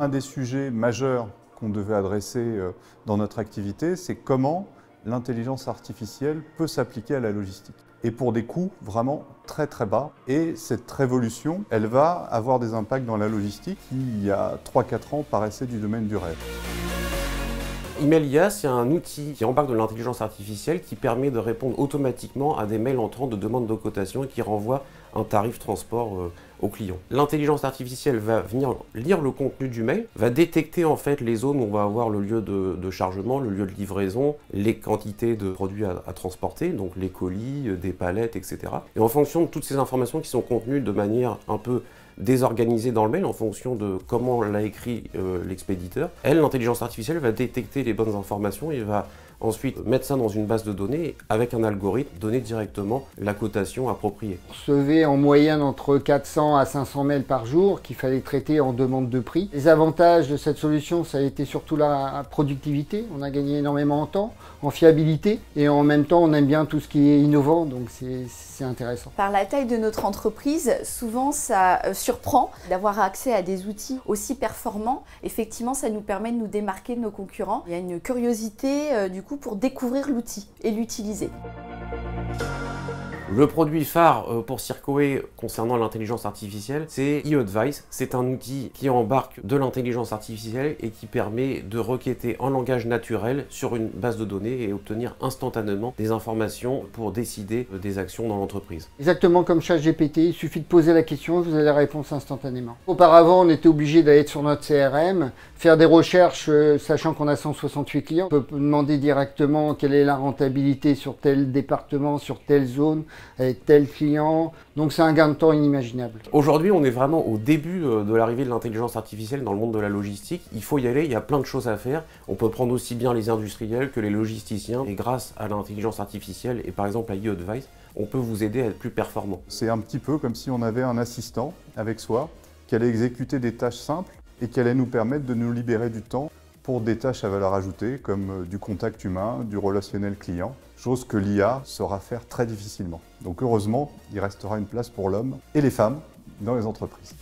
Un des sujets majeurs qu'on devait adresser dans notre activité, c'est comment l'intelligence artificielle peut s'appliquer à la logistique. Et pour des coûts vraiment très très bas. Et cette révolution, elle va avoir des impacts dans la logistique qui, il y a 3-4 ans, paraissait du domaine du rêve. Email.IA, c'est un outil qui embarque de l'intelligence artificielle qui permet de répondre automatiquement à des mails entrants de demande de cotation et qui renvoie un tarif transport au client. L'intelligence artificielle va venir lire le contenu du mail, va détecter en fait les zones où on va avoir le lieu de chargement, le lieu de livraison, les quantités de produits à transporter, donc les colis, des palettes, etc. Et en fonction de toutes ces informations qui sont contenues de manière un peu désorganisée dans le mail en fonction de comment l'a écrit l'expéditeur, l'intelligence artificielle va détecter les bonnes informations et va ensuite mettre ça dans une base de données et avec un algorithme donner directement la cotation appropriée. On recevait en moyenne entre 400 à 500 mails par jour qu'il fallait traiter en demande de prix. Les avantages de cette solution, ça a été surtout la productivité. On a gagné énormément en temps, en fiabilité et en même temps on aime bien tout ce qui est innovant, donc c'est intéressant. Par la taille de notre entreprise, souvent ça surprend d'avoir accès à des outils aussi performants. Effectivement, ça nous permet de nous démarquer de nos concurrents. Il y a une curiosité du coup pour découvrir l'outil et l'utiliser. Le produit phare pour Circoé concernant l'intelligence artificielle, c'est eAdvice. C'est un outil qui embarque de l'intelligence artificielle et qui permet de requêter en langage naturel sur une base de données et obtenir instantanément des informations pour décider des actions dans l'entreprise. Exactement comme ChatGPT, il suffit de poser la question et vous avez la réponse instantanément. Auparavant, on était obligé d'aller sur notre CRM, faire des recherches, sachant qu'on a 168 clients. On peut demander directement quelle est la rentabilité sur tel département, sur telle zone, avec tel client, donc c'est un gain de temps inimaginable. Aujourd'hui, on est vraiment au début de l'arrivée de l'intelligence artificielle dans le monde de la logistique. Il faut y aller, il y a plein de choses à faire. On peut prendre aussi bien les industriels que les logisticiens. Et grâce à l'intelligence artificielle et par exemple à eAdvice, on peut vous aider à être plus performant. C'est un petit peu comme si on avait un assistant avec soi qui allait exécuter des tâches simples et qui allait nous permettre de nous libérer du temps pour des tâches à valeur ajoutée comme du contact humain, du relationnel client, chose que l'IA saura faire très difficilement. Donc heureusement, il restera une place pour l'homme et les femmes dans les entreprises.